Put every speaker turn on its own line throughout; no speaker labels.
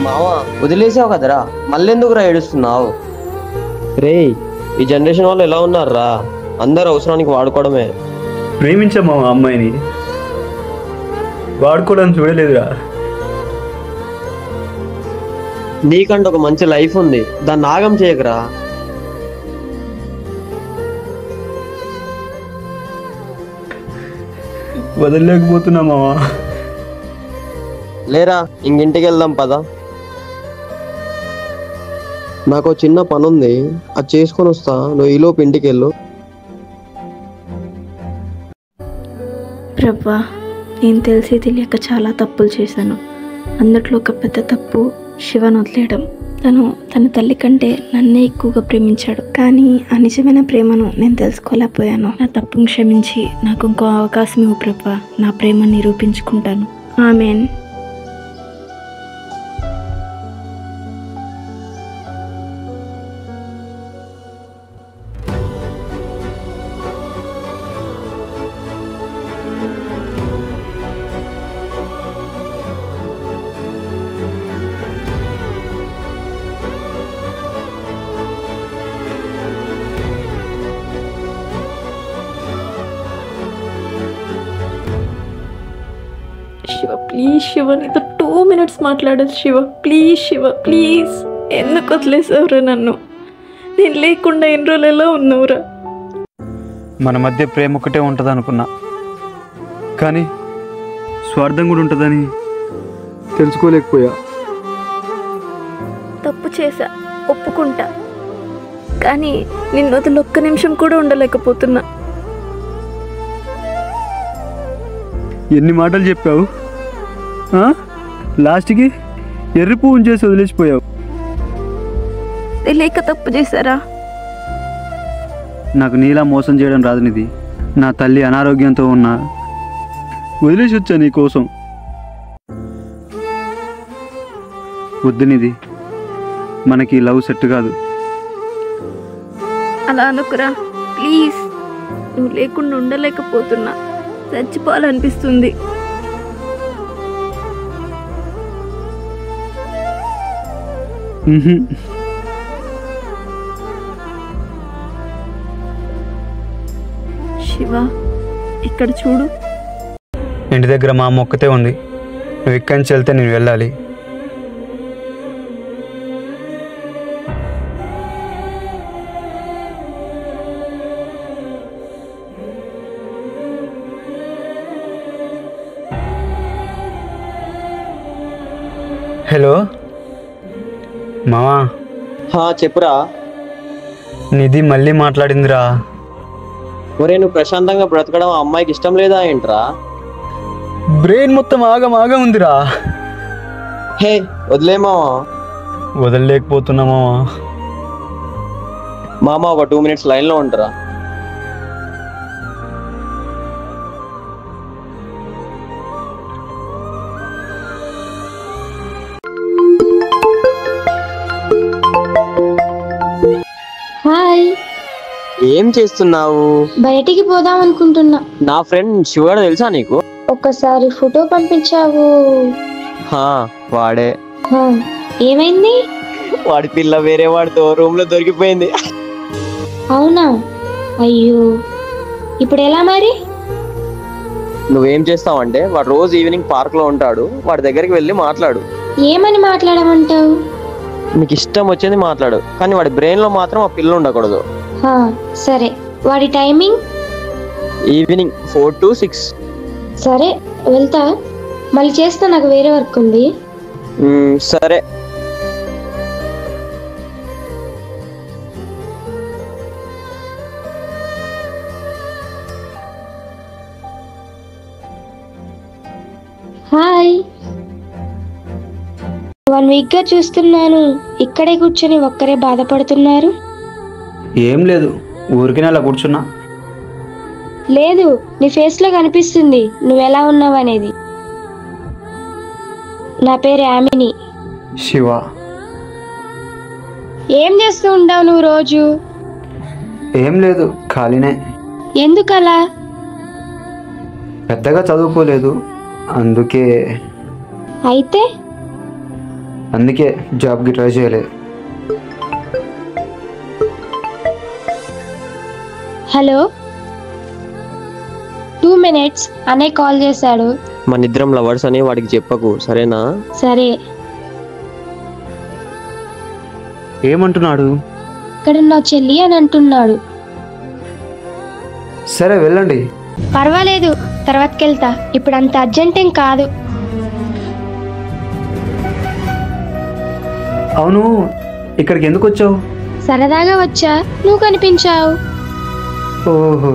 మావా వదిలేసావు కదరా, మళ్ళెందుకురా ఏడుస్తున్నావు? రే, ఈ జనరేషన్ వాళ్ళు ఎలా ఉన్నారా? అందరు అవసరానికి వాడుకోవడమే.
ప్రేమించా మామ అమ్మాయిని, వాడుకోవడానికి చూడలేదురా.
నీకంటే ఒక మంచి లైఫ్ ఉంది, దాన్ని నాగం చేయకరా.
వదలలేకపోతున్నా మామ.
లేరా, ఇంటికి వెళ్దాం పదా. నాకు చిన్న పని ఉంది, అది చేసుకొని వస్తా. నువ్వు ఈలోపు ఇంటికి వెళ్ళు.
ప్రభా, నేను తెలిసి తెలియక చాలా తప్పులు చేశాను. అందుట్లో ఒక పెద్ద తప్పు శివను వదిలేయడం. తన తల్లి కంటే నన్నే ఎక్కువగా ప్రేమించాడు, కానీ ఆ నిజమైన ప్రేమను నేను తెలుసుకోలేకపోయాను. నా తప్పును క్షమించి నాకు ఇంకో అవకాశం ఇవ్వు ప్రభా. నా ప్రేమను నిరూపించుకుంటాను. ఆమేన్. శివ ప్లీజ్, శివ నీతో 2 minutes మాట్లాడదు. Shiva please, Shiva please. ఎందుకు వదిలేసావురా నన్ను? నేను లేకుండా ఎన్ని రోజులు ఎలా ఉన్నావురా?
మన మధ్య ప్రేమ ఒకటే ఉంటుంది అనుకున్నా, కానీ స్వార్థం కూడా ఉంటుందని తెలుసుకోలేకపోయా.
తప్పు చేశా, ఒప్పుకుంటా, కానీ నిన్ను వదిలి ఒక్క నిమిషం కూడా ఉండలేకపోతున్నా.
ఎన్ని మాటలు చెప్పావు, లాస్ట్కి ఎర్రి పువ్వుని చేసి వదిలేసిపోయావు.
తెలియక తప్పు చేశారా?
నాకు నీలా మోసం చేయడం రాదు నిధి. నా తల్లి అనారోగ్యంతో ఉన్నా వదిలేసి వచ్చా నీ కోసం. వద్దు నిధి, మనకి లవ్ సెట్ కాదు.
అలా అనుకురా ప్లీజ్. నువ్వు లేకుండా ఉండలేకపోతున్నా, చచ్చిపోవాలనిపిస్తుంది. శివ, ఇక్కడ చూడు.
ఇంటి దగ్గర మా అమ్మ ఒక్కతే ఉంది. నువ్వు ఇక్కడి నుంచి వెళ్తే నేను వెళ్ళాలి. హలో మావా.
చెప్పురా.
నిధి మళ్ళీ మాట్లాడిందిరా.
ఒరే, నువ్వు ప్రశాంతంగా బ్రతకడం ఆ అమ్మాయికి ఇష్టం లేదా ఏంట్రా?
బ్రెయిన్ మొత్తం ఆగం ఉందిరా.
హే వదిలేమా.
వదలలేకపోతున్నా మావా.
మామ ఒక 2 minutes లైన్లో ఉంటారా?
హాయ్.
ఏం చేస్తున్నావు?
బయటికి పోదాం అనుకుంటున్నా.
నా ఫ్రెండ్ శివగాడు తెలుసా నీకు?
ఒక్కసారి ఫోటో పంపించావు.
వాడే.
ఏమైంది?
వాడి పిల్ల వేరే వాడితో రూమ్ లో దొరికిపోయింది.
అవునా? అయ్యో, ఇప్పుడు ఎలా మరి?
నువ్వేం చేస్తావంటే, వాడు రోజు ఈవినింగ్ పార్క్ లో ఉంటాడు, వాడి దగ్గరికి వెళ్ళి మాట్లాడు.
ఏమని మాట్లాడమంటావు?
నీకు ఇష్టం వచ్చింది మాట్లాడు, కానీ వాడి బ్రెయిన్ లో మాత్రం ఆ పిల్ల ఉండకూడదు.
సరే. వాడి టైమింగ్?
Evening 4 to 6.
సరే, వెళ్తా. మళ్ళీ చేస్తా, నాకు వేరే వర్క్ ఉంది.
సరే.
హాయ్. 1 week గా చూస్తున్నాను, ఇక్కడే కూర్చొని ఒక్కరే బాధపడుతున్నారు.
ఏం లేదు, ఊరికే అలా కూర్చున్నా.
లేదు, నీ ఫేస్ లో కనిపిస్తుంది నువ్వెలా ఉన్నావు అనేది. నా పేరు యామిని.
శివ.
ఏం చేస్తూ ఉంటావు నువ్వు రోజు?
ఏం లేదు, ఖాళీనే.
ఎందుకలా?
పెద్దగా చదువుకోలేదు, అందుకే.
అయితే
అందుకే జాబ్కి ట్రై చేయలేదు.
హలో 2 minutes అనే కాల్ చేశాడు.
మన ఇద్దరం లవర్స్ అని వాడికి చెప్పకు, సరేనా?
సరే.
ఏమంటున్నాడు?
ఇక్కడున్న చెల్లి అని అంటున్నాడు.
సరే వెళ్ళండి.
పర్వాలేదు, తర్వాతకి వెళ్తా. ఇప్పుడు అంత అర్జెంట్ ఏం కాదు.
అవును, ఇక్కడికి ఎందుకు వచ్చావు?
సరదాగా వచ్చా, నువ్వు కనిపించావు.
ఓహో,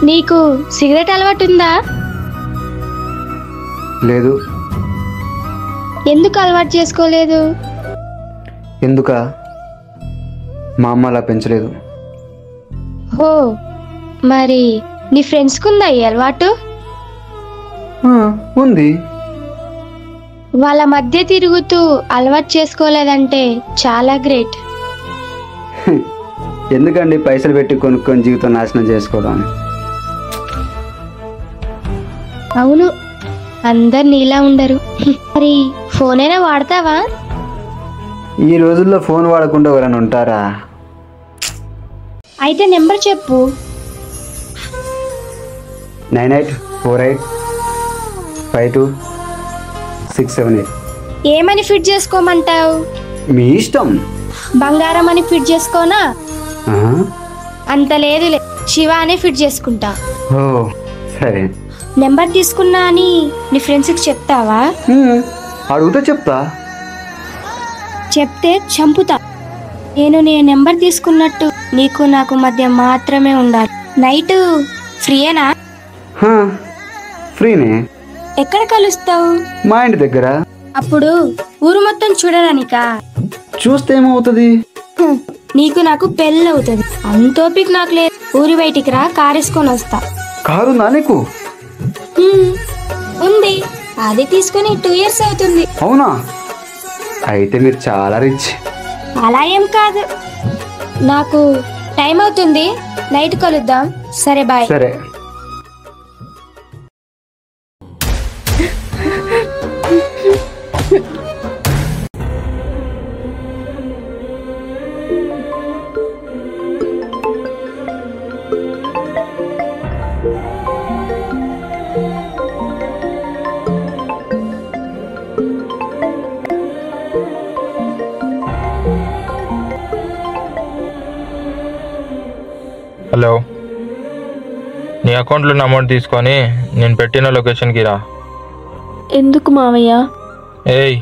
నీకు సిగరెట్ అలవాటు ఉందా?
లేదు.
ఎందుకు అలవాటు చేసుకోలేదు?
ఎందుకా? మా అమ్మ అలా పెంచలేదు.
హో, మరి నీ ఫ్రెండ్స్కి ఉందా ఈ అలవాటు?
ఉంది.
వాళ్ళ మధ్య తిరుగుతూ అలవాటు చేసుకోలేదంటే చాలా గ్రేట్.
ఎందుకండి పైసలు పెట్టి కొనుక్కొని జీవితం నాశనం చేసుకోవడం?
అవును, అందరు నీలా ఉండరు. మరి ఫోన్ అయినా వాడతావా?
ఈ రోజుల్లో ఫోన్ వాడకుండా ఎవరైనా ఉంటారా?
అయితే నెంబర్ చెప్పు.
98485267.
ఏమని ఫిట్ చేసుకోమంటావు?
మీ ఇష్టం.
బంగారం అని ఫిట్ చేసుకోనా?
ఆ?
అంత లేదులే, శివ అని ఫిట్ చేసుకుంటా.
ఓ సరే.
నెంబర్ తీసుకున్నా అని నీ ఫ్రెండ్స్కి చెప్తావా?
అడుగుతా చెప్తా.
చెప్తే చంపుతా. నేను నీ నెంబర్ తీసుకున్నట్టు నీకు నాకు మధ్య మాత్రమే ఉండాలి. నైట్ ఫ్రీయేనా?
ఫ్రీనే.
ఎక్కడ కలుస్తావు?
మా ఇంటి దగ్గర.
అప్పుడు ఊరు మొత్తం చూడడానికా?
చూస్తే ఏమవుతుంది?
నీకు నాకు పెళ్ళి అవుతుంది. అంతోపిక నాకు లేదు. ఊరి బయటికి రా, కారేసుకొని వస్తా.
కారు ఉందా నీకు?
ఉంది, అది తీసుకుని 2 years అవుతుంది.
అవునా? అయితే మీరు చాలా రిచ్.
అలా ఏం కాదు. నాకు టైం అవుతుంది, నైట్ కలుద్దాం. సరే, బాయ్.
సరే.
హలో, నీ అకౌంట్లో ఉన్న అమౌంట్ తీసుకొని నేను పెట్టిన లొకేషన్కి రా.
ఎందుకు మావయ్య?
ఏయ్,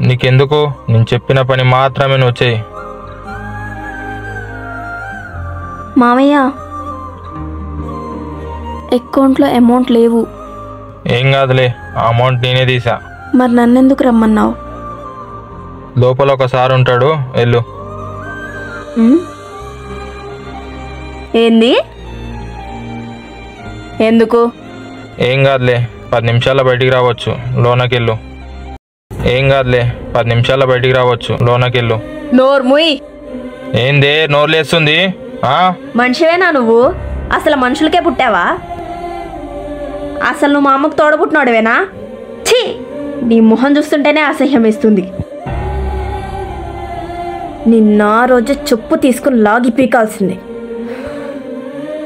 నీకెందుకు? నేను చెప్పిన పని మాత్రమే నువ్వు చెయ్యి.
మావయ్య, అకౌంట్లో అమౌంట్ లేవు.
ఏం కాదులే, ఆ అమౌంట్ నేనే తీసా.
మరి నన్నెందుకు రమ్మన్నావు?
లోపల ఒకసారి ఉంటాడు, వెళ్ళు.
ఏంది? ఎందుకు?
ఏం కాదులే, 10 నిమిషాల్లో బయటికి రావచ్చు, లోనకెళ్ళు. ఏం కాదులే, 10 నిమిషాల్లో బయటికి రావచ్చు, లోనకెళ్ళు.
నోర్ముయ్.
ఏందే నోర్లేస్తుంది?
మనిషివేనా నువ్వు? అసలు మనుషులకే పుట్టావా? అసలు నువ్వు మా అమ్మకు తోడబుట్టినోడవేనా? ఛీ, నీ మొహం చూస్తుంటేనే అసహ్యం వేస్తుంది. నిన్న రోజు చెప్పు తీసుకుని లాగి పీకాల్సింది.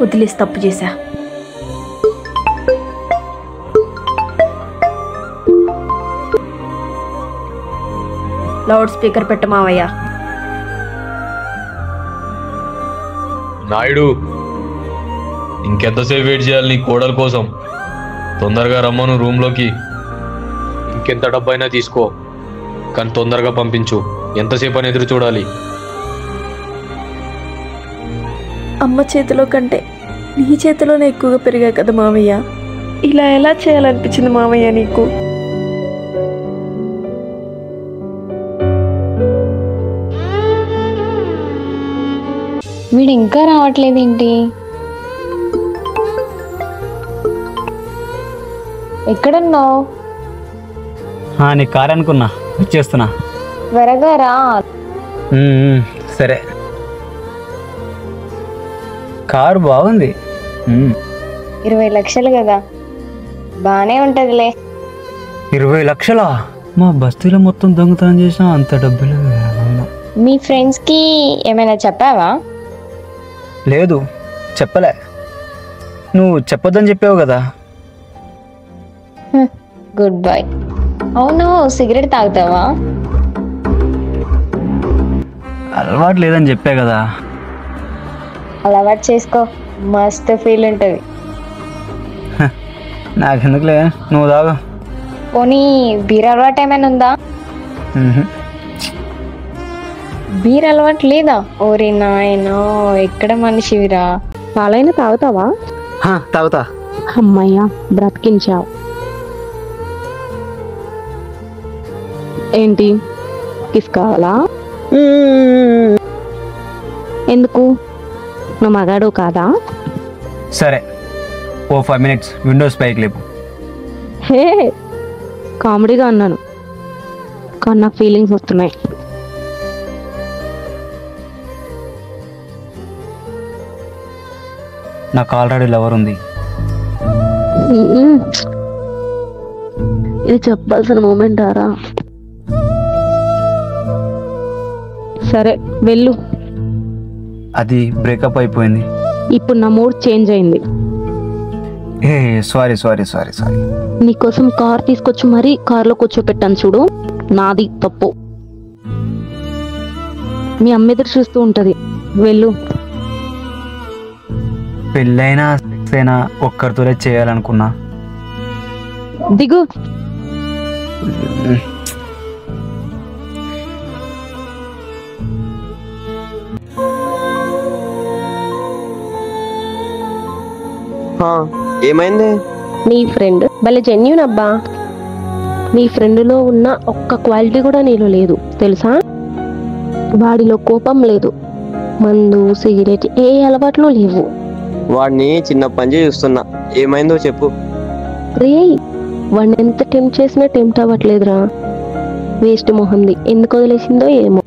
వదిలేసి తప్పు చేశా. లౌడ్ స్పీకర్ పెట్టు మావయ్య.
నాయుడు, ఇంకెంతసేపు వెయిట్ చేయాలి నీ కోడల కోసం? తొందరగా రమ్మను రూమ్లోకి. ఇంకెంత డబ్బైనా తీసుకో, కానీ తొందరగా పంపించు. ఎంతసేపు అని ఎదురు చూడాలి?
అమ్మ చేతిలో కంటే నీ చేతిలోనే ఎక్కువగా పెరిగా కదా మావయ్య. ఇలా ఎలా చేయాలనిపించింది మావయ్య నీకు?
వీడు ఇంకా రావట్లేదేంటి? ఎక్కడున్నావు?
నీ కారు అనుకున్నా, వచ్చేస్తున్నా.
త్వరగా రా.
సరే. కారు బాగుంది.
20 లక్షలు కదా, బానే ఉంటదిలే.
20 లక్షలా? మా బస్తీలో మొత్తం దొంగతనం చేసినా అంత డబ్బులు
మీ ఫ్రెండ్స్కి ఏమైనా చెప్పావా?
లేదు, చెప్పలే. నువ్వు చెప్పొద్దని చెప్పావు కదా.
Good bye. అవును, సిగరెట్ తాగుతావా?
అలవాటు లేదని చెప్పా కదా.
అలవాటు చేసుకో, మస్తు ఫీల్ ఉంటుంది.
నాకెందుకులే, నువ్వు తాగు.
పోనీ బీర్ అలవాటు ఏమైనా ఉందా? బీర్ అలవాటు లేదా? ఓరి నాయనో, ఎక్కడ మనిషివిరా.
పాలైనా తాగుతావా?
తాగుతా.
అమ్మయ్యా, బ్రతికించావు. ఏంటి, కిస్ కావాలా? ఎందుకు, నువ్వు మగాడు కాదా?
సరే, ఓ 5 minutes విండోస్ పైకి లేపు.
హే, కామెడీగా అన్నాను, కానీ నాకు ఫీలింగ్స్ వస్తున్నాయి.
నాకు ఆల్రెడీ లవర్ ఉంది.
ఇది చెప్పాల్సిన మూమెంట్ ఆరా. సరే వెళ్ళు.
అది బ్రేకప్ అయిపోయింది.
ఇప్పుడు నా మూడ్ చేంజ్ అయింది.
ఏ సారీ సారీ సారీ సారీ.
నీకోసం కార్ తీసుకొచ్చి మరీ కార్లో కూర్చోపెట్టాను చూడు, నాది తప్పు. మీ అమ్మ ఎదురు చూస్తూ ఉంటది, వెళ్ళు.
పెళ్ళైనా సెక్స్ అయినా ఒక్కరితోనే చేయాలనుకున్నా.
దిగు.
ఏమైంది?
నీ ఫ్రెండ్ భలే జెన్యూన్ అబ్బా. నీ ఫ్రెండ్లో ఉన్న ఒక్క క్వాలిటీ కూడా నీలో లేదు తెలుసా. వాడిలో కోపం లేదు, మందు సిగరెట్ ఏ అలవాట్లు లేవు.
వాడిని చిన్నప్పటి నుంచి చూస్తున్నా, ఏమైందో చెప్పు.
రే, వాడిని ఎంత టెంప్ట్ చేసినా టెంప్ట్ అవ్వట్లేదురా. వేస్ట్ మొహంది, ఎందుకు వదిలేసిందో ఏమో.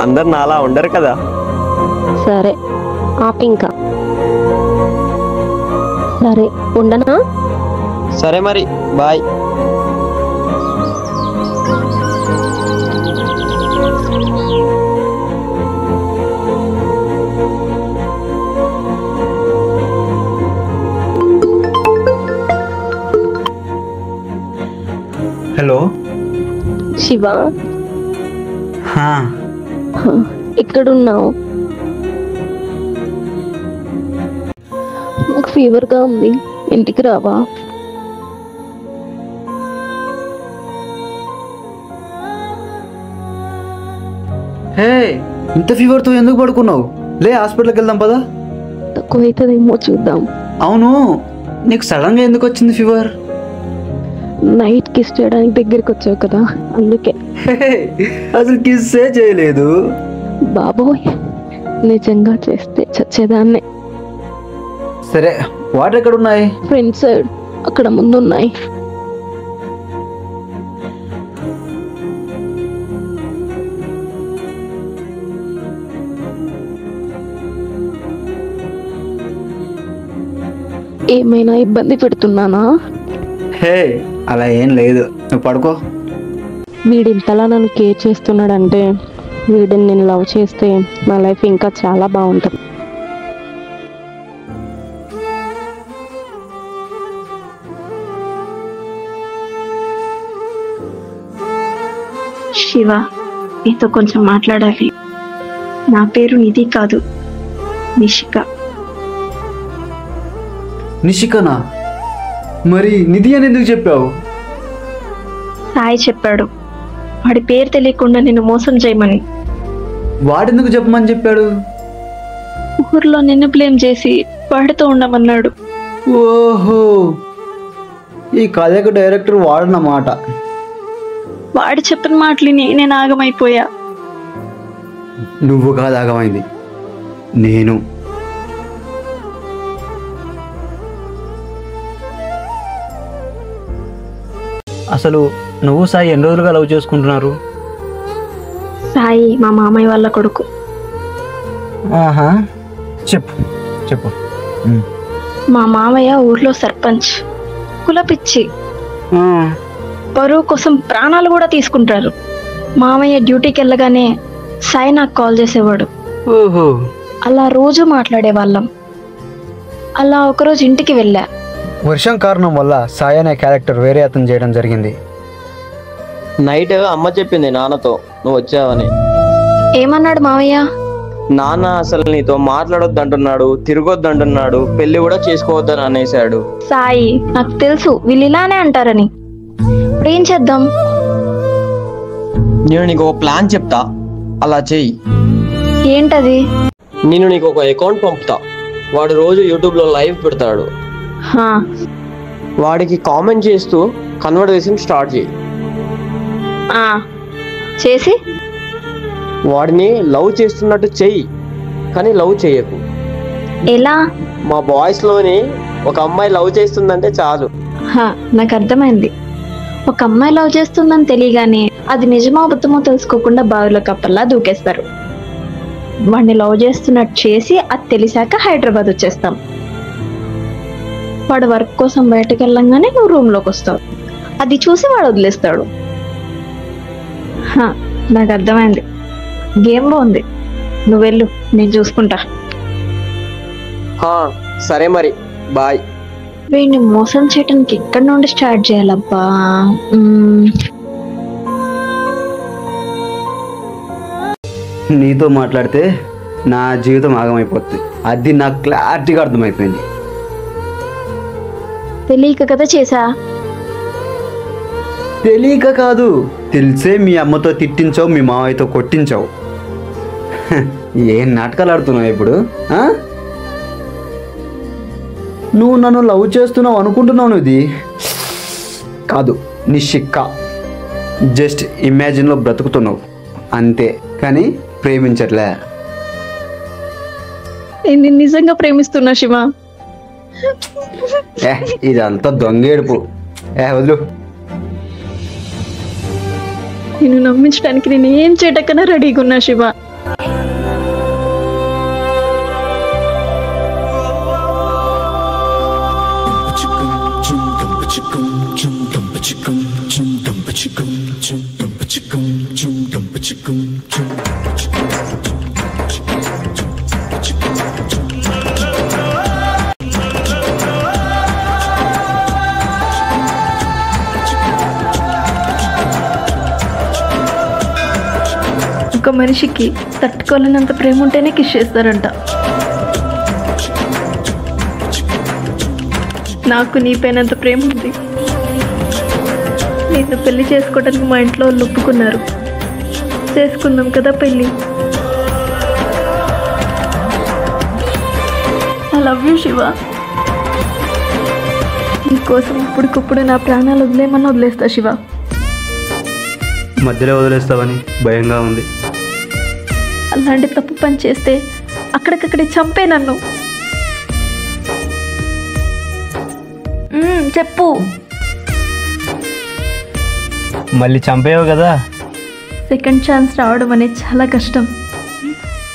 అందరు నాలా ఉండరు కదా.
సరే ఆపింకా. సరే ఉండనా?
సరే మరి, బాయ్.
హలో
శివ, ఎక్కడున్నావు? నాకు ఫీవర్గా ఉంది, ఇంటికి రావా?
హే, ఇంత ఫీవర్తో ఎందుకు పడుకున్నావు? లే, హాస్పిటల్కి వెళ్దాం పదా.
తక్కువ అవుతుందేమో చూద్దాం.
అవును, నీకు సడన్గా ఎందుకు వచ్చింది ఫీవర్?
నైట్ కిస్ చేయడానికి దగ్గరికి వచ్చావు కదా, అందుకే.
అసలు కిస్సే చేయలేదు.
బాబోయ్, నిజంగా చేస్తే చచ్చేదాన్నే.
సరే, వాటర్ ఎక్కడ ఉన్నాయి?
ఫ్రంట్ సైడ్ అక్కడ ముందు ఉన్నాయి. ఏమైనా ఇబ్బంది పెడుతున్నానా?
హే, అలా ఏం లేదు, నువ్వు పడుకో.
వీడు ఇంతలా నన్ను కేర్ చేస్తున్నాడంటే, వీడిని నేను లవ్ చేస్తే నా లైఫ్ ఇంకా చాలా బాగుంటుంది.
శివ, నీతో కొంచెం మాట్లాడాలి. నా పేరు నిధి కాదు, నిషిక.
నిషికనా? మరి నిధి అని ఎందుకు చెప్పావు?
సాయి చెప్పాడు, వాడి పేరు తెలియకుండా నిన్ను మోసం చేయమని.
వాడెందుకు చెప్పమని చెప్పాడు?
ఊర్లో నిన్ను బ్లేమ్ చేసి వాడితో ఉండమన్నాడు.
ఓహో, ఈ కథకు డైరెక్టర్ వాడనమాట.
వాడు చెప్పిన మాటలిని నేను ఆగమైపోయా.
నువ్వు కాదు ఆగమైంది, నేను. అసలు నువ్వు సాయి ఎన్ని రోజులుగా లవ్ చేసుకుంటున్నారు?
సాయి మా మామయ్య వాళ్ళ కొడుకు.
ఆహా, చెప్పు చెప్పు.
మా మామయ్య ఊర్లో సర్పంచ్, కులపిచ్చి. పరువు కోసం ప్రాణాలు కూడా తీసుకుంటారు. మామయ్య డ్యూటీకి వెళ్ళగానే సాయి నాకు కాల్ చేసేవాడు.
ఓహో,
అలా రోజు మాట్లాడేవాళ్ళం. అలా ఒకరోజు ఇంటికి వెళ్ళా.
వర్షం కారణం వల్ల సాయి అనే క్యారెక్టర్ వేరే అతను చేయడం జరిగింది.
నైట్ అమ్మ చెప్పింది నాన్నతో నువ్వు వచ్చావని.
ఏమన్నాడు మామయ్య?
నాన్న అసలు నీతో మాట్లాడొద్దు అంటున్నాడు, తిరగొద్దు అంటున్నాడు, పెళ్లి కూడా చేసుకోవద్దని అనేసాడు.
సాయి, నాకు తెలుసు వీళ్ళు ఇలానే అంటారని. ఇప్పుడు ఏం చేద్దాం?
నేను నీకు ఒక ప్లాన్ చెప్తా, అలా చెయ్యి.
ఏంటది?
నేను నీకు ఒక అకౌంట్ పంపుతా. వాడు రోజు యూట్యూబ్ లో లైవ్ పెడతాడు.
హా,
వాడికి కామెంట్ చేస్తూ కన్వర్సేషన్ స్టార్ట్ చేయి.
ఆ, చేసి
వాడిని లవ్ చేస్తున్నట్టు చెయ్యి, కానీ లవ్ చేయకు.
ఎలా?
మా బాయ్స్ లోని ఒక అమ్మాయి లవ్ చేస్తుందంటే చాలు.
హా, నాకు అర్థమైంది. ఒక అమ్మాయి లవ్ చేస్తుందని తెలియగానే అది నిజమో అబద్ధమో తెలుసుకోకుండా బావిలో కప్పల్లా దూకేస్తారు. వాడిని లవ్ చేస్తున్నట్టు చేసి అది తెలిసాక హైదరాబాద్ వచ్చేస్తాం. వాడు వర్క్ కోసం బయటకు వెళ్ళంగానే నువ్వు రూమ్లోకి వస్తావు. అది చూసి వాడు వదిలేస్తాడు. హా, నాకు అర్థమైంది. గేమ్ బాగుంది. నువ్వు వెళ్ళు, నేను చూసుకుంటా.
సరే మరి, బాయ్.
వీడిని మోసం చేయడానికి ఎక్కడి నుండి స్టార్ట్ చేయాలబ్బా?
నీతో మాట్లాడితే నా జీవితం ఆగమైపోతుంది. అది నాకు క్లారిటీగా అర్థమైపోయింది.
తెలియక కదా చేసా.
తెలియక కాదు, తెలిసే మీ అమ్మతో తిట్టించావు, మీ మావయ్యతో కొట్టించావు. ఏం నాటకాలు ఆడుతున్నావు ఇప్పుడు? నువ్వు నన్ను లవ్ చేస్తున్నావు అనుకుంటున్నావు. ఇది కాదు, నీ షిక్క. జస్ట్ ఇమాజిన్లో బ్రతుకుతున్నావు అంతే, కానీ ప్రేమించట్లే.
నేను నిజంగా ప్రేమిస్తున్నా శివ.
ఇదంతా దొంగేడుపు. వదులు.
నేను నమ్మించడానికి నేను ఏం చేయటకన్నా రెడీగా ఉన్నా శివ. ఒక మనిషికి తట్టుకోలేనంత ప్రేమ ఉంటేనే కిస్ చేస్తారంట. నాకు నీపైనంత ప్రేమ ఉంది. నిన్ను పెళ్లి చేసుకోవడానికి మా ఇంట్లో వాళ్ళు ఒప్పుకున్నారు. చేసుకుందాం కదా పెళ్ళి. I love you Shiva. నీకోసం ఇప్పటికప్పుడు నా ప్రాణాలు వదిలేమని వదిలేస్తా శివ.
మధ్యలో వదిలేస్తావని భయంగా ఉంది.
అలాంటి తప్పు పని చేస్తే అక్కడికక్కడే చంపే నన్ను. చెప్పు.
మళ్ళీ చంపేవు కదా.
సెకండ్ ఛాన్స్ రావడం అనేది చాలా కష్టం,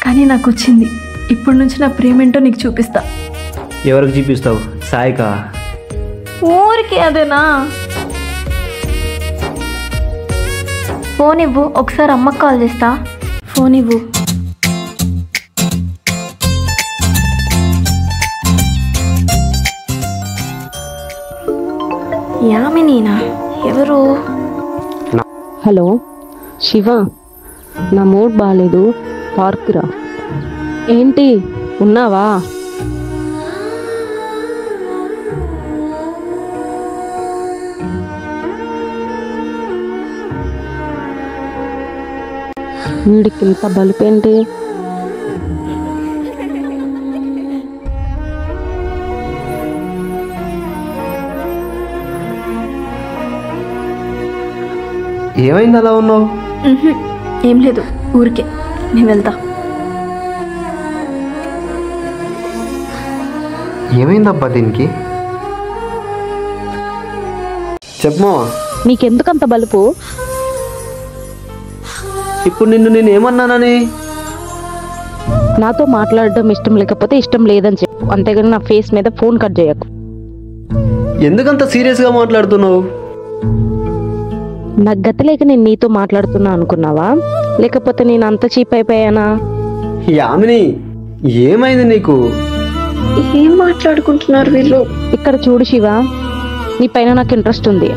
కానీ నాకు వచ్చింది. ఇప్పటి నుంచి నా ప్రేమేంటో నీకు చూపిస్తా.
ఎవరికి చూపిస్తావు? సాయికా?
ఊరికి అదేనా? ఫోన్ ఇవ్వు, ఒకసారి అమ్మకు కాల్ చేస్తా. ఫోన్ ఇవ్వు. యామినీనా? ఎవరు?
హలో శివ, నా మూడ్ బాగాలేదు, పార్క్ రా. ఏంటి, ఉన్నావా? వీడికి ఇంత బలిపేంటి?
ఏమైంది అలా ఉన్నావు?
ఏం లేదు, ఊరికే. నేను వెళ్తా.
ఏమైందబ్బా దీనికి? చెప్పమా.
నీకెందుకంత బలుపు?
ఇప్పుడు నిన్ను నేను ఏమన్నానని?
నాతో మాట్లాడడం ఇష్టం లేకపోతే ఇష్టం లేదని చెప్పు, అంతేగాని నా ఫేస్ మీద ఫోన్ కట్ చేయకు.
ఎందుకంత సీరియస్గా మాట్లాడుతున్నావు?
నాకు గతి లేక నేను నీతో మాట్లాడుతున్నా అనుకున్నావా, లేకపోతే నేను అంత చీప్ అయిపోయానా?
యామిని, ఏమైంది నీకు?
ఏం మాట్లాడుకుంటున్నారు వీళ్ళు?
ఇక్కడ చూడు శివ, నీ పైన నాకు ఇంట్రెస్ట్ ఉంది,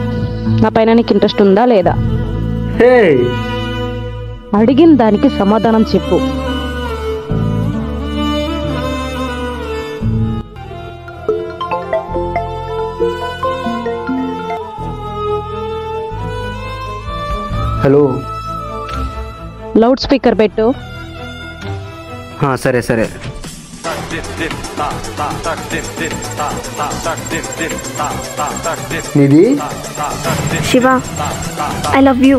నా పైన నీకు ఇంట్రెస్ట్ ఉందా లేదా?
హే,
అడిగిన దానికి సమాధానం చెప్పు.
హలో.
లౌడ్ స్పీకర్ పెట్టు.
సరే సరే. నిధి,
శివ, ఐ లవ్ యూ.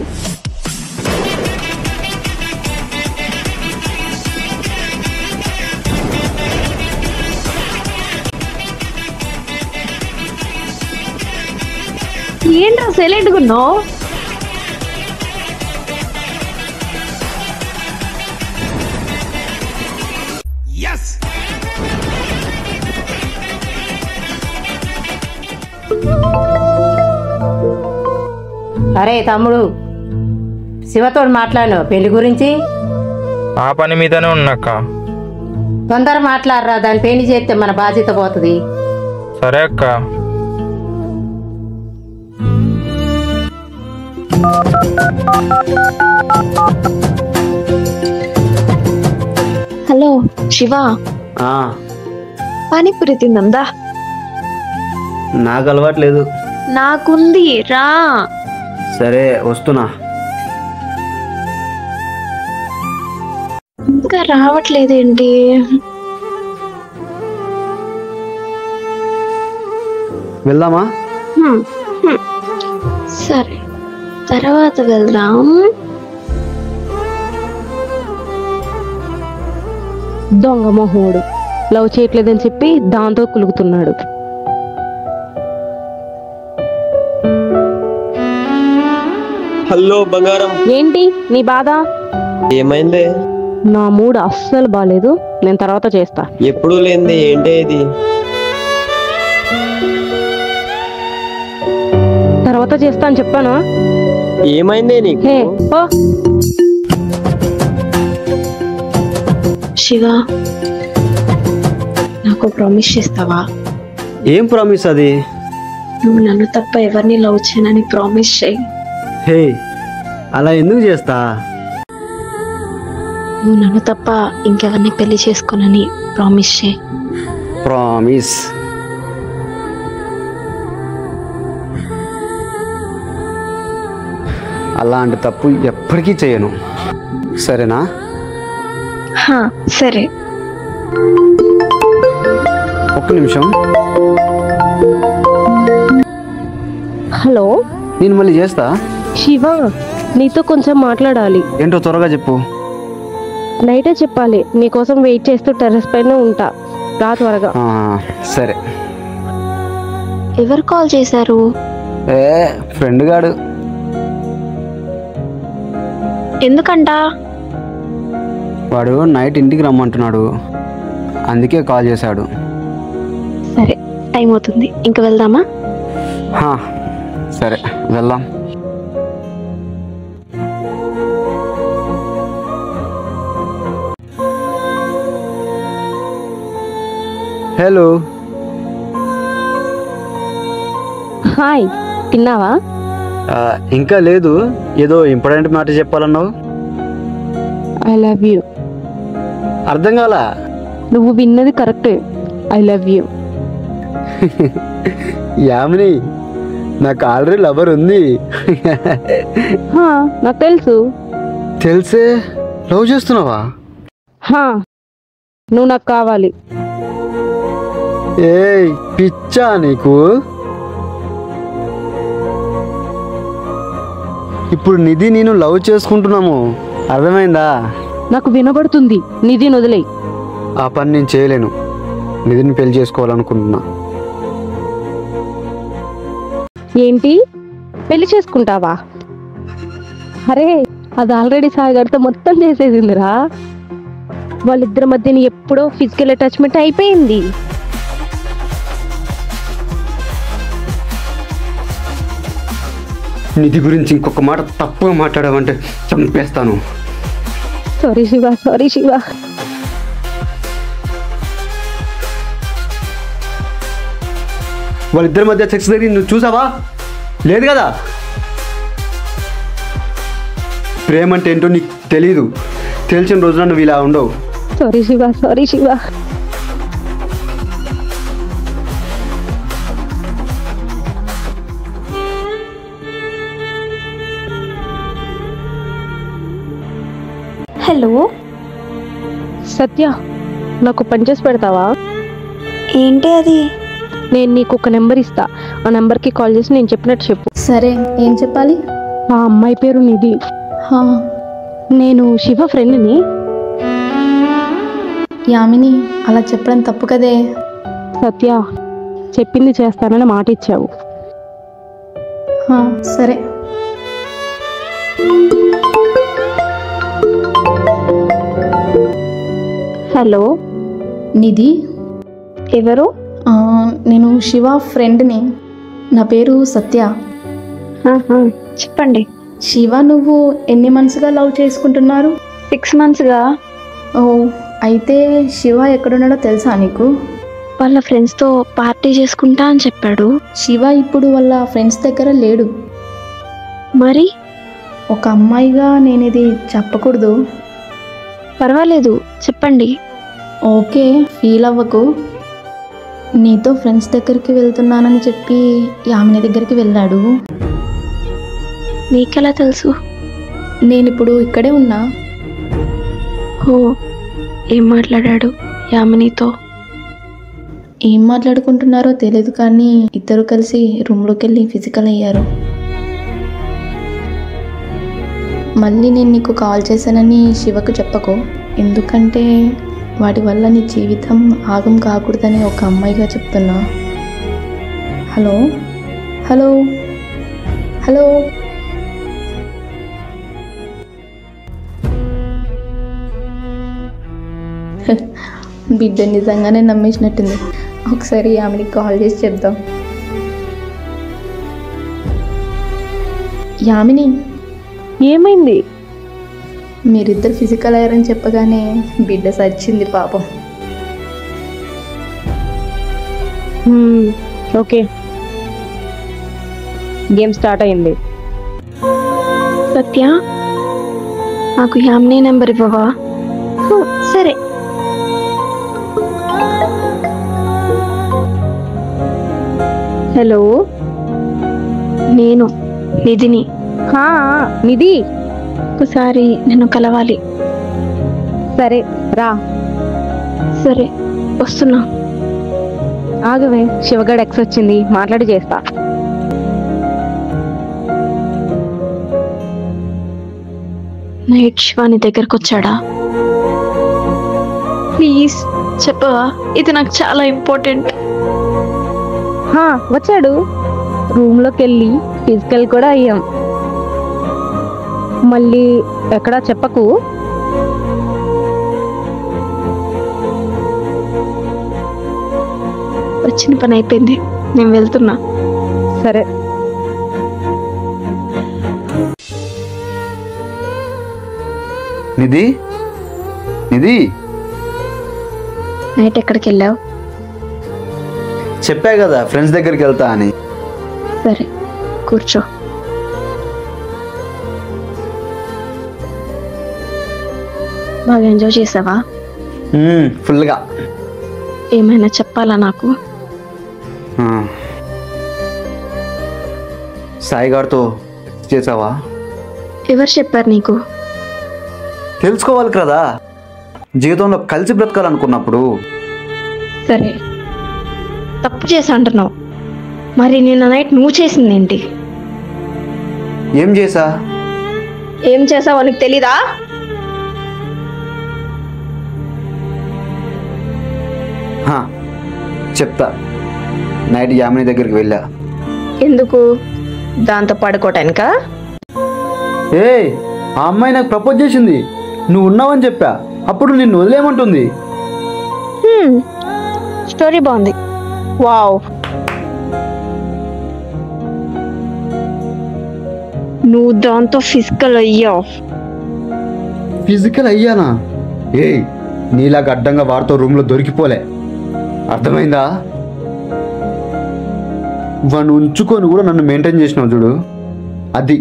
ఏంట్రా సైలెంట్గా ఉన్నావు?
అరే తమ్ముడు, శివతోడు మాట్లాడు పెళ్లి గురించి.
ఆ పని మీదనే ఉన్నక్క.
తొందర మాట్లాడరా, దాని పెళ్లి చేస్తే మన బాధ్యత పోతుంది.
సరే అక్క.
హలో శివ, పానీపూరి తిందా?
నాకు అలవాట్లేదు.
నాకుంది, రా.
సరే వస్తున్నా.
ఇంకా రావట్లేదేంటి?
వెళ్దామా?
సరే, తర్వాత వెళ్దాం.
దొంగ మొహోడు లవ్ చేయట్లేదని చెప్పి దాంతో కులుగుతున్నాడు.
హలో బంగారం,
ఏంటి నీ బాధ?
ఏమైందే?
నా మూడ్ అస్సలు బాలేదు, నేను తర్వాత చేస్తా.
ఎప్పుడు లేనిది ఏంటే ఇది?
తర్వాత చేస్తా అని చెప్పానా?
ఏమైందే నీకు?
హే ఓ
శివ, నాకు ప్రామిస్ చేస్తావా?
ఏం ప్రామిస్ అది?
నువ్వు నన్ను తప్ప ఎవరిని లవ్ చేయనని ప్రామిస్ చేయి.
హే, అలా ఎందుకు చేస్తా?
నువ్వు నన్ను తప్ప ఇంకెవరిని పెళ్లి చేసుకోనని ప్రామిస్ చేయి.
ప్రామిస్. అలాంటి తప్పు ఎప్పటికీ చేయను, సరేనా?
సరే.
ఒక్క నిమిషం.
హలో,
నేను మళ్ళీ చేస్తా.
శివ, నీతో కొంచెం మాట్లాడాలి.
ఏంటో త్వరగా చెప్పు.
నైటే చెప్పాలి, నీకోసం వెయిట్ చేస్తూ టెర్రస్ పైన ఉంటా, రా త్వరగా.
సరే.
ఎవరు కాల్ చేశారు?
ఫ్రెండ్ గాడు.
ఎందుకంట?
వాడు నైట్ ఇంటికి రమ్మంటున్నాడు, అందుకే కాల్ చేశాడు.
సరే, టైం అవుతుంది, ఇంక వెళ్దామా?
సరే వెళ్దాం. హలో.
హాయ్, తిన్నావా?
ఇంకా లేదు, ఏదో ఇంపార్టెంట్ మాట చెప్పాలన్నావు.
I love you.
అర్థం కాలా?
నువ్వు విన్నది కరెక్టే, ఐ లవ్ యూ.
యామిని, నాకు ఆల్రెడీ లవర్ ఉంది.
నాకు తెలుసు.
తెలిసే లవ్ చేస్తున్నావా?
నువ్వు నాకు కావాలి.
ఏయ్ పిచ్చా నీకు? ఇప్పుడు నిధి నేను లవ్ చేసుకుంటున్నాము, అర్థమైందా?
నాకు వినబడుతుంది, నిధిని వదిలేయి.
ఆ పని నేను చేయలేను, నిధిని పెళ్లి చేసుకోవాలనుకుంటున్నా.
ఏంటి, పెళ్లి చేసుకుంటావా? అరే, అది ఆల్రెడీ సాయిగారితో మొత్తం చేసేసిందిరా. వాళ్ళిద్దరి మధ్యన ఎప్పుడో ఫిజికల్ అటాచ్మెంట్ అయిపోయింది.
నిధి గురించి ఇంకొక మాట తప్పుగా మాట్లాడావంటే చంపేస్తాను.
Sorry Shiva, sorry Shiva.
వాళ్ళిద్దరి మధ్య సెక్స్ జరిగింది నువ్వు చూసావా? లేదు కదా. ప్రేమ అంటే ఏంటో నీకు తెలీదు. తెలిసిన రోజున నువ్వు ఇలా ఉండవు.
Sorry Shiva, sorry Shiva.
Hello
Satya, నాకు పని చేసి పెడతావా?
ఏంటి అది?
నేను నీకు ఒక నెంబర్ ఇస్తా, ఆ నెంబర్కి కాల్ చేసి నేను చెప్పినట్టు చెప్పు.
సరే, ఏం చెప్పాలి?
ఆ అమ్మాయి పేరు నిధి. నేను శివ ఫ్రెండ్ని.
యామిని, అలా చెప్పడం తప్పు కదే.
సత్య, చెప్పింది చేస్తానని మాట ఇచ్చావు.
సరే.
హలో
నిధి,
ఎవరు?
నేను శివ ఫ్రెండ్ని. నా పేరు సత్య.
చెప్పండి.
శివ, నువ్వు ఎన్ని మంత్స్గా లవ్ చేసుకుంటున్నారు?
6 monthsగా.
ఓ, అయితే శివ ఎక్కడున్నాడో తెలుసా నీకు?
వాళ్ళ ఫ్రెండ్స్తో పార్టీ చేసుకుంటా అని చెప్పాడు.
శివ ఇప్పుడు వాళ్ళ ఫ్రెండ్స్ దగ్గర లేడు.
మరి
ఒక అమ్మాయిగా నేను ఇది చెప్పకూడదు.
పర్వాలేదు, చెప్పండి.
ఓకే, ఫీల్ అవ్వకు. నీతో ఫ్రెండ్స్ దగ్గరికి వెళ్తున్నానని చెప్పి యామిని దగ్గరికి వెళ్ళాడు.
నీకెలా తెలుసు?
నేను ఇప్పుడు ఇక్కడే ఉన్నా.
ఓ, ఏం మాట్లాడాడు యామినితో?
ఏం మాట్లాడుకుంటున్నారో తెలియదు, కానీ ఇద్దరు కలిసి రూమ్లోకి వెళ్ళి ఫిజికల్ అయ్యారు. మళ్ళీ నేను నీకు కాల్ చేశానని శివకు చెప్పకు, ఎందుకంటే వాటి వల్ల నీ జీవితం ఆగం కాకూడదని ఒక అమ్మాయిగా చెప్తున్నా. Hello hello hello. బిడ్డ నిజంగానే నమ్మేసినట్టుంది. ఒకసారి ఆమెకి కాల్ చేసి చెప్దాం. యామిని,
ఏమైంది?
మీరిద్దరు ఫిజికల్ అయ్యారని చెప్పగానే బిడ్డ సచ్చింది పాపం.
ఓకే, గేమ్ స్టార్ట్ అయింది.
సత్య, నాకు యామిని నెంబర్ ఇవ్వవా?
సరే. హలో,
నేను నిధిని.
నిధి,
ఒకసారి నేను కలవాలి.
సరే రా.
సరే, వస్తున్నా.
ఆగవే, శివగడ్ ఎక్స్ వచ్చింది, మాట్లాడి చేస్తా.
నైట్ శివాని దగ్గరకు వచ్చాడా? ప్లీజ్ చెప్పవా, ఇది నాకు చాలా ఇంపార్టెంట్.
వచ్చాడు. రూమ్లోకి వెళ్ళి ఫిజికల్ కూడా అయ్యాం. మళ్ళీ ఎక్కడా చెప్పకు.
వచ్చిన పని అయిపోయింది, నేను వెళ్తున్నా.
సరే.
నిధి, నిధి,
నైట్ ఎక్కడికి వెళ్ళావు?
చెప్పా కదా ఫ్రెండ్స్ దగ్గరికి వెళ్తా అని.
సరే, కూర్చో. బాగా ఎంజాయ్ చేసావా?
ఫుల్గా.
ఏమైనా చెప్పాలా నాకు?
సాయి గారితో చేసావా?
ఎవరు చెప్పారు నీకు?
తెలుసుకోవాలి కదా, జీవితంలో కలిసి బ్రతకాలనుకున్నప్పుడు.
సరే, తప్పు చేసి అంటున్నావు. మరి నిన్న నైట్ నువ్వు చేసింది ఏంటి?
ఏం చేసా?
ఏం చేసావో నీకు తెలీదా?
చెప్తా. నైట్ యామిని దగ్గరికి వెళ్ళా.
ఎందుకు? దాంతో పడుకోవటానికా?
ఆ అమ్మాయి నాకు ప్రపోజ్ చేసింది, నువ్వు ఉన్నావని చెప్పా. అప్పుడు నిన్ను వదిలేయమంటుంది.
స్టోరీ బాగుంది. వావ్. నువ్వు దాంతో ఫిజికల్ అయ్యావు.
ఫిజికల్ అయ్యానా? ఏయ్, నీలాగా అడ్డంగా వాడితో రూమ్లో దొరికిపోలే, అర్థమైందా? వాడిని ఉంచుకొని కూడా నన్ను మెయింటైన్ చేసినావు చూడు, అది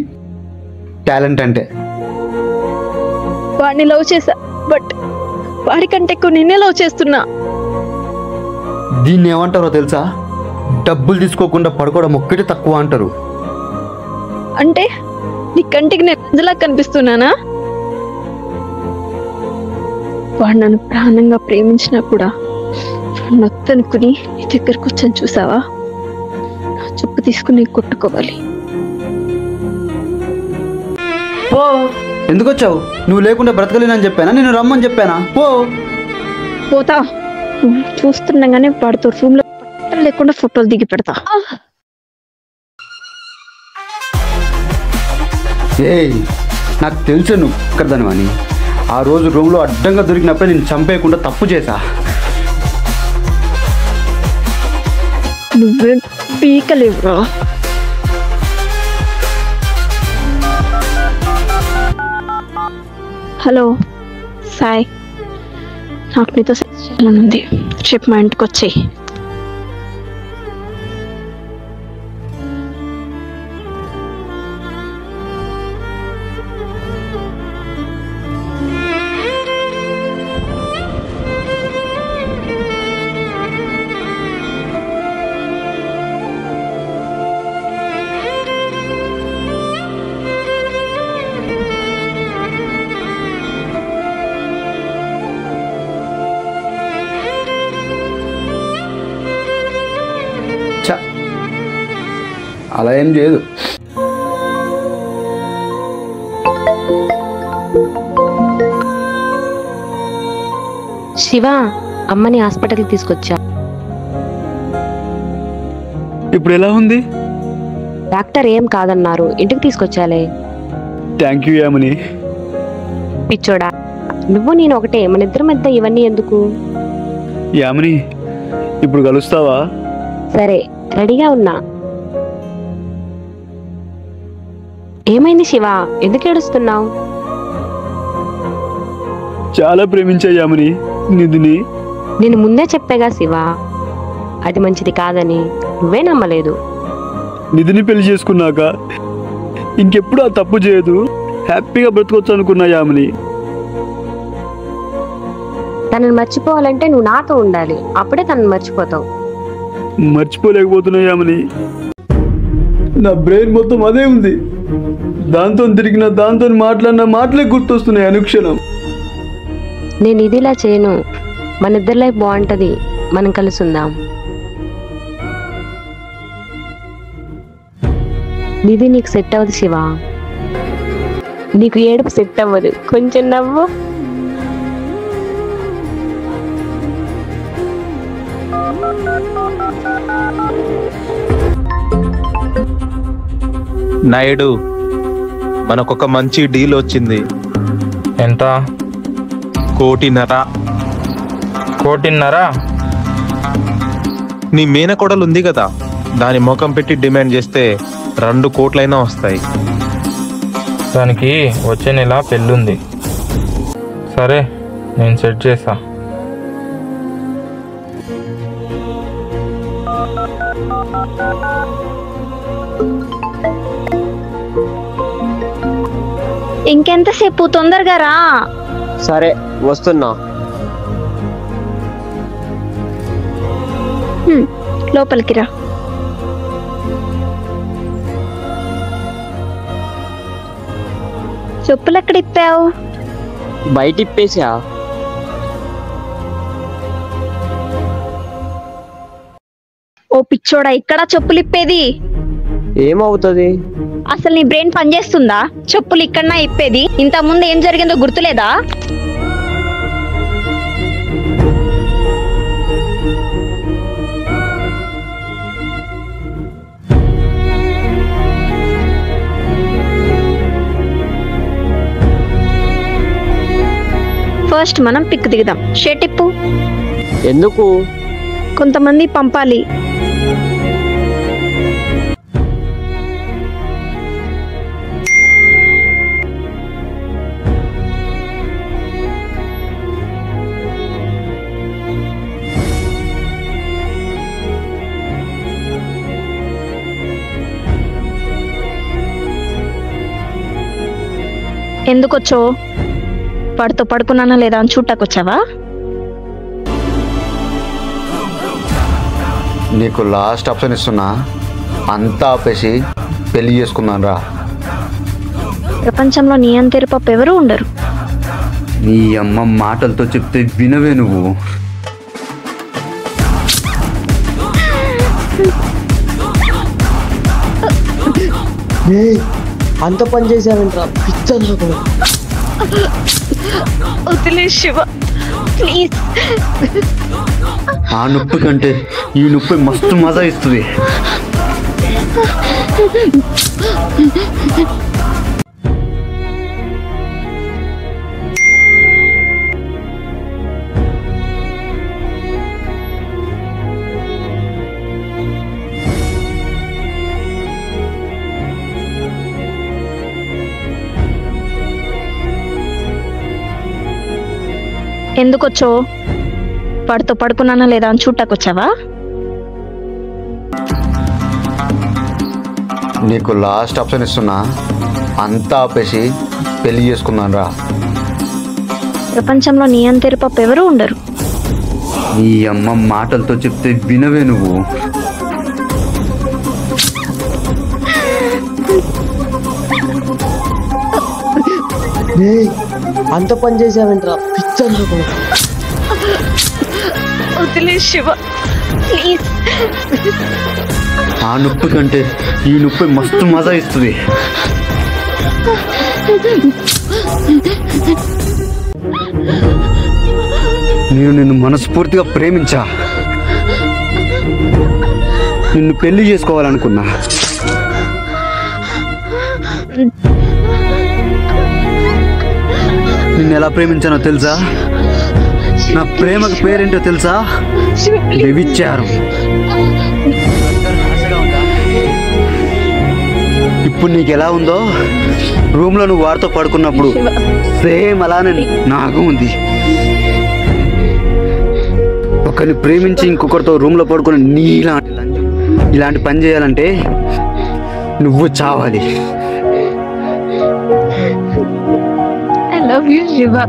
టాలెంట్ అంటే.
వాడిని లవ్ చేశా, బట్ వాడికంటే ఎక్కువ నిన్నే లవ్ చేస్తున్నా.
దీన్ని ఏమంటారో తెలుసా? డబ్బులు తీసుకోకుండా పడుకోవడం ఒక్కటే తక్కువ అంటారు.
అంటే నీ కంటికి నేను రంజలా కనిపిస్తున్నానా? వాడు నన్ను ప్రాణంగా ప్రేమించినా కూడా నొత్తనుకుని నీ దగ్గరకు వచ్చాను చూసావా? నా చెప్పు తీసుకుని కొట్టుకోవాలి.
పో. ఎందుకు వచ్చావు? నువ్వు లేకుండా బ్రతకలేనని చెప్పానా? నేను రమ్మని చెప్పానా? పో.
పోతా. చూస్తుండగానే వాడితో రూమ్ లో లేకుండా ఫోటోలు దిగి పెడతా.
ఏయ్, నాకు తెలుసు నువ్వు ఒక్కదానివని అని. ఆ రోజు రూమ్లో అడ్డంగా దొరికినప్పుడే నేను చంపేయకుండా తప్పు చేశా.
నువ్వే పీకలేవురా. హలో సాయ్, నాకు నీతో సెక్స్ చేయాలనుంది. రేపు మా ఇంటికి వచ్చేయి.
అలా ఏం చేయదు.
శివ, అమ్మని హాస్పిటల్కి తీసుకొచ్చా.
ఇప్పుడు ఎలా ఉంది?
డాక్టర్ ఏం కాదన్నారు, ఇంటికి తీసుకొచ్చాలే.
Thank you Yamini.
పిచ్చోడా, నువ్వు నేను ఒకటే, మన ఇద్దరి మధ్య ఇవన్నీ ఎందుకు?
యామిని, ఇప్పుడు కలుస్తావా?
సరే, రెడీగా ఉన్నా. ఏమైంది శివ, ఎందుకు ఏడుస్తున్నావు?
చాలా ప్రేమించా యామిని నిధిని.
నేను ముందే చెప్పాగా శివ, అది మంచిది కాదని. నువ్వే నమ్మలేదు.
నిధిని పెళ్లి చేసుకున్నాక ఇంకెప్పుడు ఆ తప్పు చేయదు, హ్యాపీగా బ్రతకొచ్చు అనుకున్నా యామిని.
తనని మర్చిపోవాలంటే నువ్వు నాతో ఉండాలి, అప్పుడే తనని మర్చిపోతావు.
మర్చిపోలేకపోతున్నా యామిని. నా బ్రెయిన్ మొత్తం అదే ఉంది. దాంతో తిరిగిన, దాంతో మాట్లాడిన మాటలే గుర్తొస్తున్నాయి అనుక్షణం.
నేను ఇదిలా చేయను. మన ఇద్దరి లైఫ్ బాగుంటది, మనం కలిసి ఉందాం. నిధి నీకు సెట్ అవ్వదు శివ. నీకు ఏడుపు సెట్ అవ్వదు, కొంచెం నవ్వు.
నాయుడు, మనకొక మంచి డీల్ వచ్చింది.
ఎంత?
1.5 కోటి.
1.5
నీ మేనకోడలు ఉంది కదా, దాని ముఖం పెట్టి డిమాండ్ చేస్తే 2 కోట్లైనా వస్తాయి.
దానికి వచ్చే నెల పెళ్ళుంది. సరే, నేను సెట్ చేస్తా.
ఇంకెంతసేపు? తొందరగా రా.
సరే వస్తున్నా.
లోపలికి రా. చెప్పులు ఎక్కడ ఇప్పావు?
బయట ఇప్పేసా.
ఓ పిచ్చోడా, ఇక్కడ చెప్పులు ఇప్పేది?
ఏమవుతుంది?
అసలు నీ బ్రెయిన్ పనిచేస్తుందా? చెప్పులు ఇక్కడనా ఇప్పేది? ఇంత ముందు ఏం జరిగిందో గుర్తులేదా? ఫస్ట్ మనం పిక్ దిగుదాం. షర్ట్ ఇప్పు.
ఎందుకు?
కొంతమంది పంపాలి. ఎందుకు వచ్చో వాడితో పడుకున్నానా లేదా అని చూడటాకొచ్చావా?
నీకు లాస్ట్ ఆప్షన్ ఇస్తున్నా, అంతా ఆపేసి పెళ్లి చేసుకుందాం రా.
ప్రపంచంలో నీ అంతేరు పప్పు ఎవరు ఉండరు.
నీ అమ్మ మాటలతో చెప్తే వినవే నువ్వు.
అంత పని చేసావేంట్రా పిచ్చర్?
వదిలే శివ ప్లీజ్.
ఆ నొప్పి కంటే ఈ నొప్పి మస్తు మజా ఇస్తుంది.
ఎందుకు వచ్చో వాడితో పడుకున్నానా లేదా అని చూడటాకొచ్చావా?
నీకు లాస్ట్ ఆప్షన్ ఇస్తున్నా, అంతా ఆపేసి పెళ్లి చేసుకుందాం రా.
ప్రపంచంలో నీ అంతేరు పప్పు ఎవరు ఉండరు.
నీ అమ్మ మాటలతో చెప్తే వినవే నువ్వు.
అంత పని చేసావేంట్రా పిచ్చర్?
వదిలే శివ ప్లీజ్.
ఆ నొప్పి కంటే ఈ నొప్పి మస్తు మజా ఇస్తుంది. నేను నిన్ను మనస్ఫూర్తిగా ప్రేమించా, నిన్ను పెళ్లి చేసుకోవాలనుకున్నా. నిన్ను ఎలా ప్రేమించానో తెలుసా? నా ప్రేమకు పేరేంటో తెలుసా? వ్యభిచారం. ఇప్పుడు నీకు ఎలా ఉందో రూమ్లో నువ్వు వారితో పడుకున్నప్పుడు సేమ్ అలానే నాకు ఉంది. ఒకరిని ప్రేమించి ఇంకొకరితో రూమ్లో పడుకుని ఇలాంటి పని చేయాలంటే నువ్వు చావాలి.
I love you, Shiva.